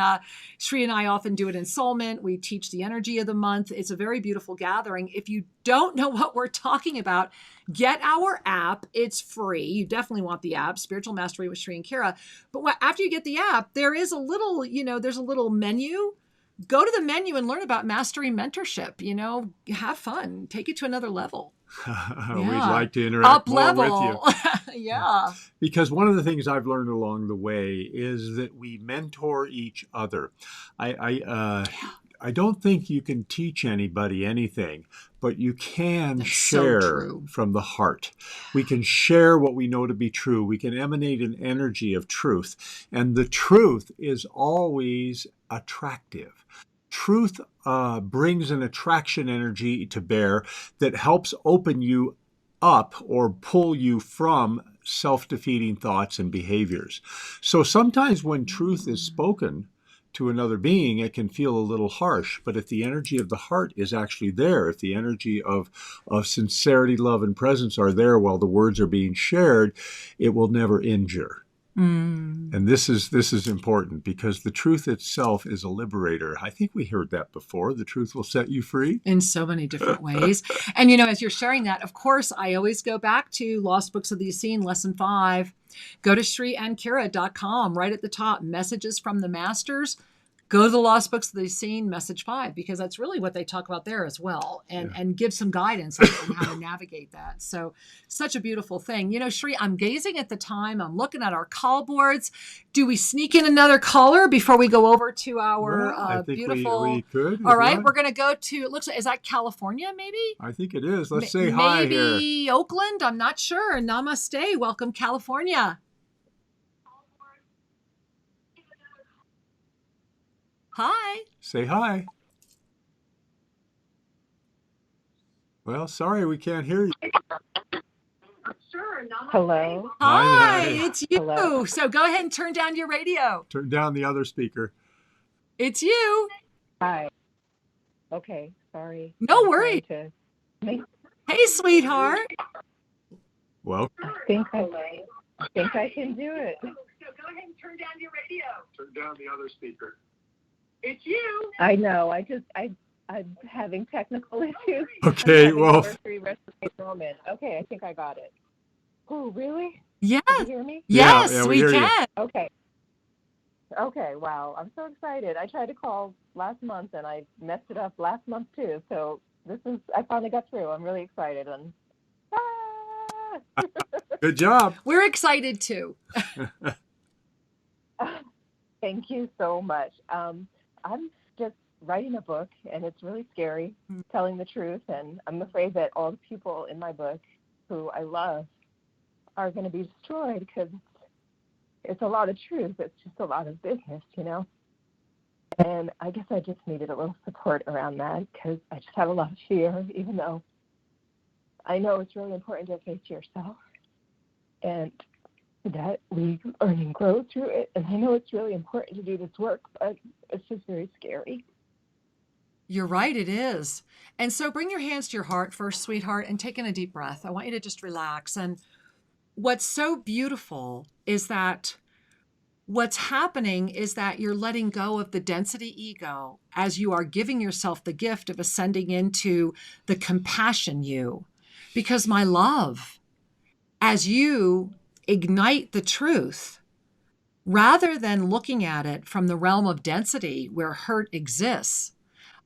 Shri and I often do it in Soulment. We teach the energy of the month. It's a very beautiful gathering. If you don't know what we're talking about, get our app. It's free. You definitely want the app, Spiritual Mastery with Shri and Kira. But after you get the app, there is a little, there's a little menu. Go to the menu and learn about Mastery Mentorship. Have fun. Take it to another level. We'd like to interact more with you. Yeah. Because one of the things I've learned along the way is that we mentor each other. I don't think you can teach anybody anything, but you can share from the heart. We can share what we know to be true. We can emanate an energy of truth. And the truth is always attractive. Truth brings an attraction energy to bear that helps open you up or pull you from self-defeating thoughts and behaviors. So sometimes when truth is spoken to another being, it can feel a little harsh. But if the energy of the heart is actually there, if the energy of sincerity, love, and presence are there while the words are being shared, it will never injure. And this is important because the truth itself is a liberator. I think we heard that before. The truth will set you free. In so many different ways. And, as you're sharing that, of course, I always go back to Lost Books of the Unseen, Lesson 5. Go to ShriAndKira.com. Right at the top, Messages from the Masters. Go to the Lost Books of the Unseen, Message 5, because that's really what they talk about there as well, and give some guidance on how to navigate that. So such a beautiful thing. Shri, I'm gazing at the time. I'm looking at our call boards. Do we sneak in another caller before we go over to our I think beautiful? We could. All right, we're going to go to, it looks like, is that California maybe? I think it is. Let's say hi here. Maybe Oakland. I'm not sure. Namaste. Welcome, California. Say hi. Well, sorry, we can't hear you. Hello. Hi, Hi. it's you. Hello. So go ahead and turn down your radio. Turn down the other speaker. It's you. Hi. Okay. Sorry. No I'm worry. trying to make- Hey, sweetheart. Well, I think I can do it. So go ahead and turn down your radio. turn down the other speaker. It's you. I know. I'm having technical issues. Okay, I'm having well, a Mercury retrograde moment. Okay, I think I got it. Oh, really? Yeah. Can you hear me? Yes, yeah, we we hear you. can. Okay. Okay. Wow. I'm so excited. I tried to call last month and I messed it up last month too. So I finally got through. I'm really excited. And good job. We're excited too. Thank you so much. I'm just writing a book, and it's really scary, telling the truth. And I'm afraid that all the people in my book who I love are going to be destroyed because it's a lot of truth. It's just a lot of business, you know. And I guess I just needed a little support around that because I just have a lot of fear, even though I know it's really important to face yourself and that we learn and grow through it. And I know it's really important to do this work, but it's just very scary. You're right, it is. And so bring your hands to your heart first, sweetheart, and take in a deep breath. I want you to just relax. And what's so beautiful is that what's happening is that you're letting go of the density ego as you are giving yourself the gift of ascending into the compassion you. Because my love, as you ignite the truth, rather than looking at it from the realm of density where hurt exists,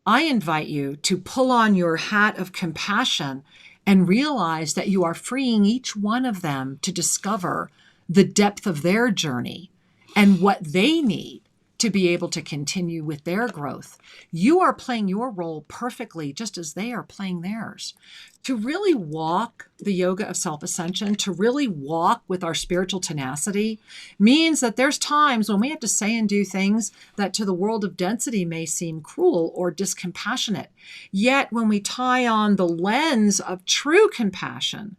I invite you to pull on your hat of compassion and realize that you are freeing each one of them to discover the depth of their journey and what they need to be able to continue with their growth. You are playing your role perfectly, just as they are playing theirs. To really walk the yoga of self-ascension, to really walk with our spiritual tenacity, means that there's times when we have to say and do things that to the world of density may seem cruel or discompassionate. Yet when we tie on the lens of true compassion,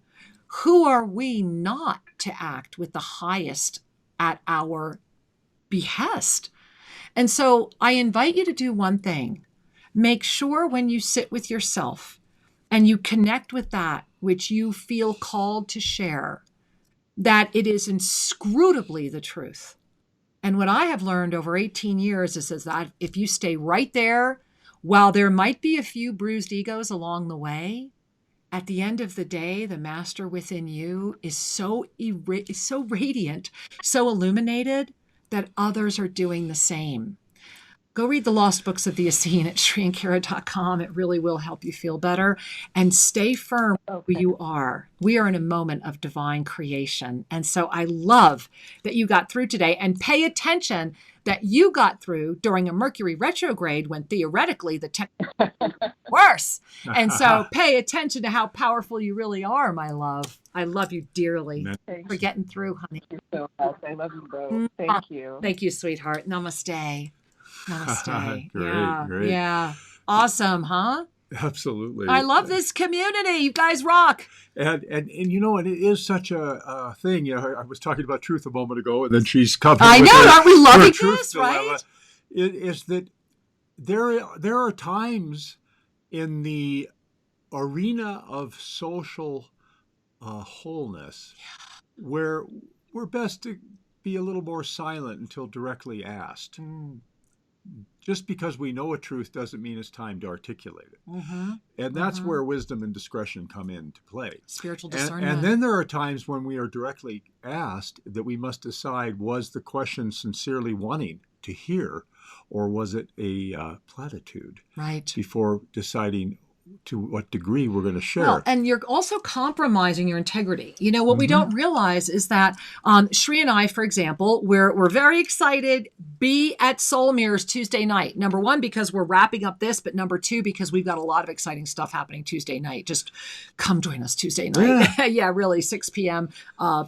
who are we not to act with the highest at our behest? And so I invite you to do one thing. Make sure when you sit with yourself and you connect with that which you feel called to share, that it is inscrutably the truth. And what I have learned over 18 years is that if you stay right there, while there might be a few bruised egos along the way, at the end of the day, the master within you is so radiant, so illuminated, that others are doing the same. Go read the Lost Books of the Essene at ShriAnkara.com. It really will help you feel better. And stay firm who you are. We are in a moment of divine creation. And so I love that you got through today. And pay attention that you got through during a Mercury retrograde when theoretically the worse. And so pay attention to how powerful you really are, my love. I love you dearly. Thank For getting through, honey. you so much. I love you both. Thank you. Thank you, sweetheart. Namaste. Namaste. Great. Yeah. Awesome, huh? Absolutely. I love this community. You guys rock. And you know, and it is such a thing. You know, I was talking about truth a moment ago, and then she's coming. I with know. her- Aren't we her loving truth this, dilemma. right? It is that there are times in the arena of social wholeness where we're best to be a little more silent until directly asked. Just because we know a truth doesn't mean it's time to articulate it. And that's where wisdom and discretion come into play. Spiritual discernment. And then there are times when we are directly asked that we must decide, was the question sincerely wanting to hear, or was it a platitude? Right. Before deciding to what degree we're going to share. Well, and you're also compromising your integrity. You know, what we don't realize is that Shri and I, for example, we're very excited be at Soul Mirrors Tuesday night. Number one, because we're wrapping up this, but number two, because we've got a lot of exciting stuff happening Tuesday night. Just come join us Tuesday night. Yeah, really, 6 p.m.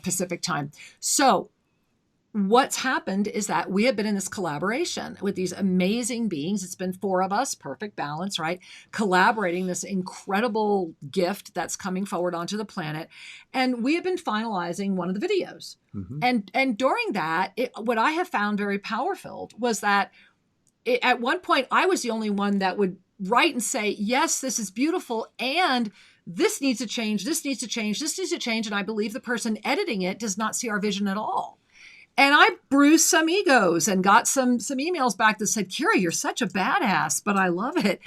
Pacific time. So what's happened is that we have been in this collaboration with these amazing beings. It's been 4 of us, perfect balance, right? Collaborating this incredible gift that's coming forward onto the planet. And we have been finalizing one of the videos. And during that, what I have found very powerful was that at one point, I was the only one that would write and say, yes, this is beautiful. And this needs to change. This needs to change. This needs to change. And I believe the person editing it does not see our vision at all. And I bruised some egos and got some emails back that said, Kira, you're such a badass, but I love it.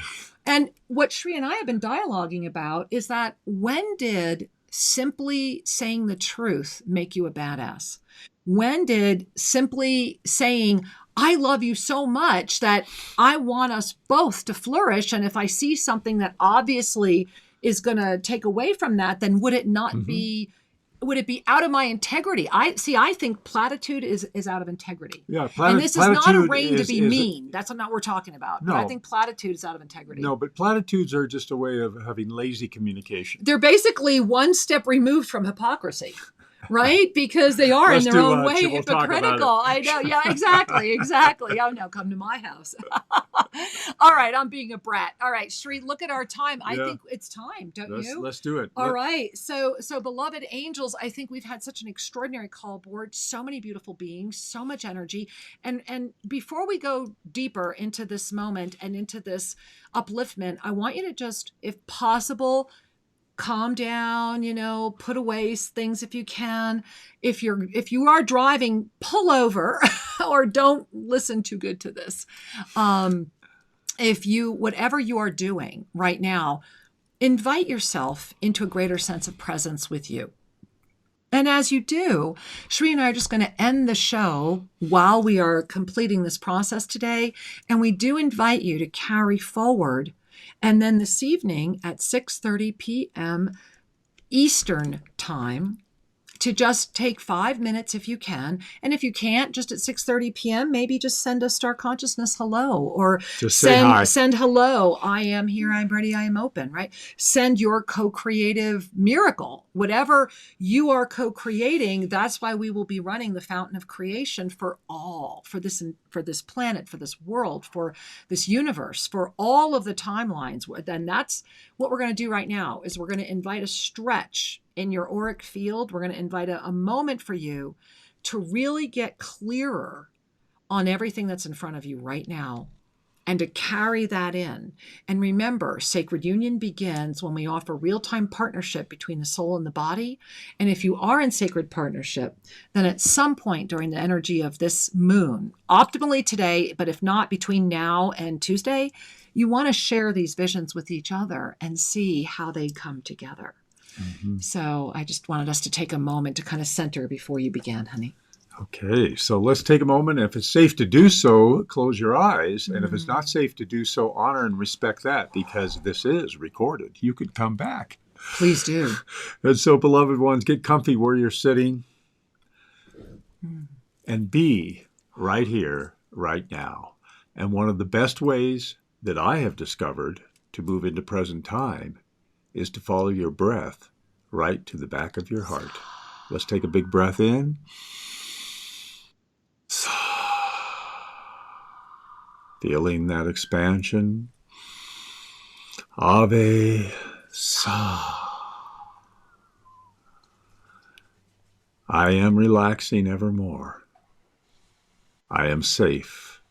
And what Shri and I have been dialoguing about is that when did simply saying the truth make you a badass? When did simply saying, I love you so much that I want us both to flourish, and if I see something that obviously is going to take away from that, then would it not be... would it be out of my integrity? I think platitude is out of integrity. Yeah, and this is not a reign to be mean. That's not what we're talking about. No. But I think platitude is out of integrity. No, but platitudes are just a way of having lazy communication. They're basically one step removed from hypocrisy. Right? Because they are in their own way hypocritical. I know. Yeah, exactly. Oh, no, come to my house. All right. I'm being a brat. All right, Shri, look at our time. I think it's time, don't you? Let's do it. All right. So beloved angels, I think we've had such an extraordinary call board, so many beautiful beings, so much energy. And before we go deeper into this moment and into this upliftment, I want you to just, if possible, calm down, put away things if you can. If you are driving, pull over or don't listen too good to this. Whatever you are doing right now, invite yourself into a greater sense of presence with you. And as you do, Shri and I are just going to end the show while we are completing this process today. And we do invite you to carry forward. And then this evening at 6:30 p.m. Eastern time, to just take 5 minutes if you can. And if you can't, just at 6:30 p.m., maybe just send a star consciousness hello, or just send hello. I am here. I'm ready. I am open, right? Send your co-creative miracle, whatever you are co-creating. That's why we will be running the fountain of creation for this planet, for this world, for this universe, for all of the timelines. Then that's what we're going to do right now is we're going to invite a stretch in your auric field. We're going to invite a moment for you to really get clearer on everything that's in front of you right now and to carry that in. And remember, sacred union begins when we offer real-time partnership between the soul and the body. And if you are in sacred partnership, then at some point during the energy of this moon, optimally today, but if not between now and Tuesday, you want to share these visions with each other and see how they come together. So I just wanted us to take a moment to kind of center before you began, honey. Okay, so let's take a moment. If it's safe to do so, close your eyes. And if it's not safe to do so, honor and respect that, because this is recorded. You could come back. Please do. And so, beloved ones, get comfy where you're sitting and be right here, right now. And one of the best ways that I have discovered to move into present time is to follow your breath right to the back of your heart. Let's take a big breath in. Feeling that expansion. Ave Sa. I am relaxing evermore. I am safe.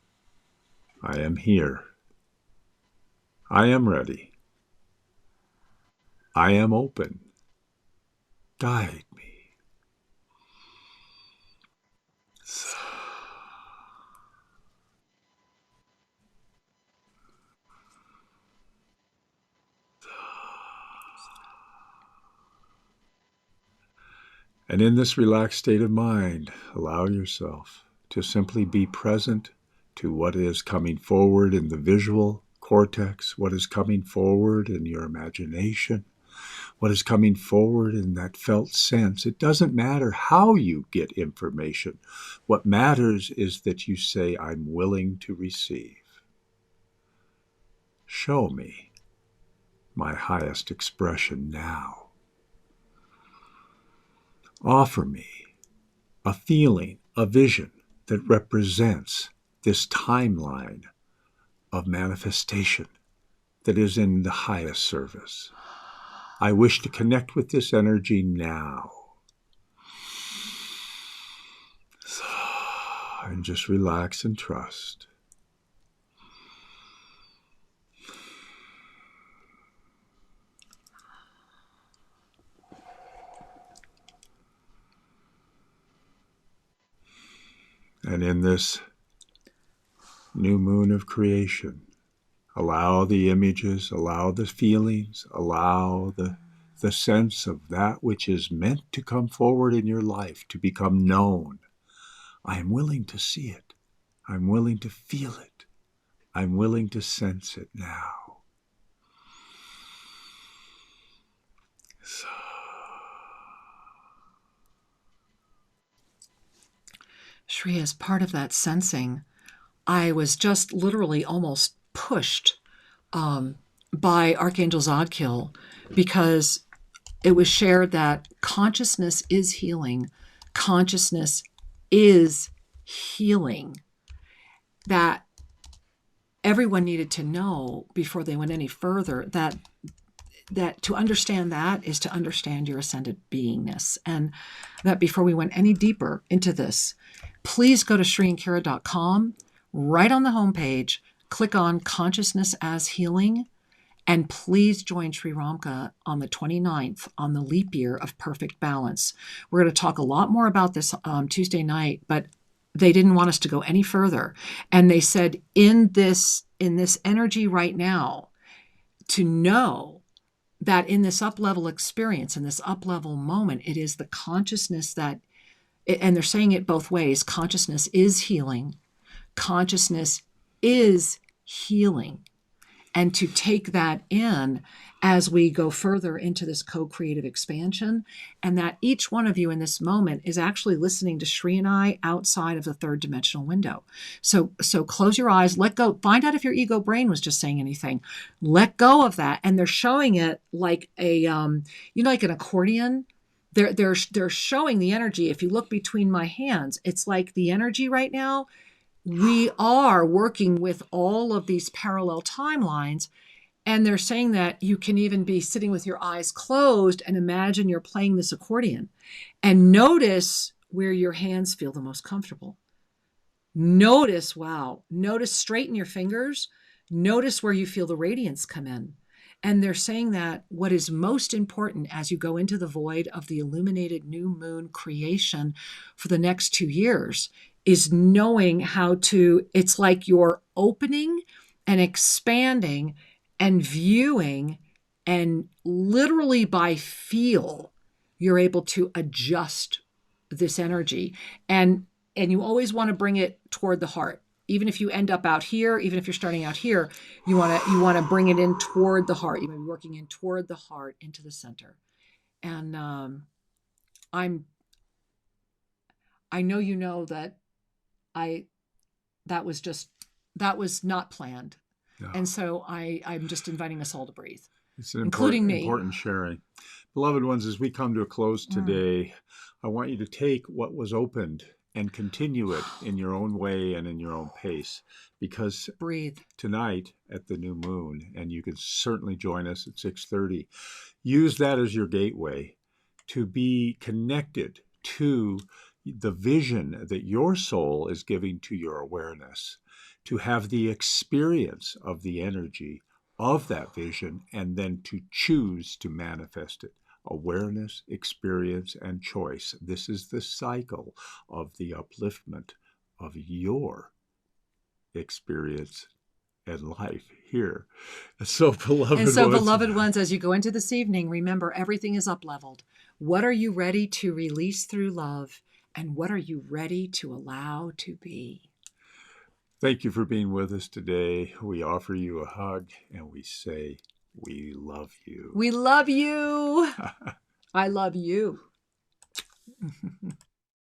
I am here. I am ready. I am open. Guide me. And in this relaxed state of mind, allow yourself to simply be present to what is coming forward in the visual cortex, what is coming forward in your imagination, what is coming forward in that felt sense. It doesn't matter how you get information. What matters is that you say, I'm willing to receive. Show me my highest expression now. Offer me a feeling a vision that represents this timeline of manifestation that is in the highest service. I wish to connect with this energy now. And just relax and trust. And in this new moon of creation, allow the images, allow the feelings, allow the sense of that which is meant to come forward in your life, to become known. I am willing to see it. I'm willing to feel it. I'm willing to sense it now. So. Shri, as part of that sensing, I was just literally almost pushed by Archangel Zadkiel, because it was shared that consciousness is healing. Consciousness is healing. That everyone needed to know before they went any further, that to understand that is to understand your ascended beingness. And that before we went any deeper into this, please go to shriandkira.com, right on the homepage, click on Consciousness as Healing, and please join Sri Ramka on the 29th on the leap year of perfect balance. We're going to talk a lot more about this Tuesday night, but they didn't want us to go any further. And they said in this energy right now, to know that in this up-level experience, in this up-level moment, it is the consciousness that, and they're saying it both ways, consciousness is healing, consciousness is healing. And to take that in as we go further into this co-creative expansion, and that each one of you in this moment is actually listening to Shri and I outside of the third dimensional window. So close your eyes, let go, find out if your ego brain was just saying anything. Let go of that. And they're showing it like a, like an accordion. They're showing the energy. If you look between my hands, it's like the energy right now. We are working with all of these parallel timelines, and they're saying that you can even be sitting with your eyes closed and imagine you're playing this accordion, and notice where your hands feel the most comfortable. Notice straighten your fingers. Notice where you feel the radiance come in. And they're saying that what is most important as you go into the void of the illuminated new moon creation for the next 2 years is knowing how to, it's like you're opening and expanding and viewing, and literally by feel, you're able to adjust this energy. And you always want to bring it toward the heart. Even if you end up out here, even if you're starting out here, you want to bring it in toward the heart. You may be working in toward the heart, into the center. And I know you know that that was not planned. No. And so I'm just inviting us all to breathe, it's an including me. Important sharing. Beloved ones, as we come to a close today, I want you to take what was opened and continue it in your own way and in your own pace, because breathe tonight at the new moon, and you can certainly join us at 6:30, use that as your gateway to be connected to the vision that your soul is giving to your awareness, to have the experience of the energy of that vision, and then to choose to manifest it. Awareness, experience, and choice. This is the cycle of the upliftment of your experience and life here. So, beloved ones, as you go into this evening, remember everything is up-leveled. What are you ready to release through love? And what are you ready to allow to be? Thank you for being with us today. We offer you a hug and we say, we love you. We love you. I love you.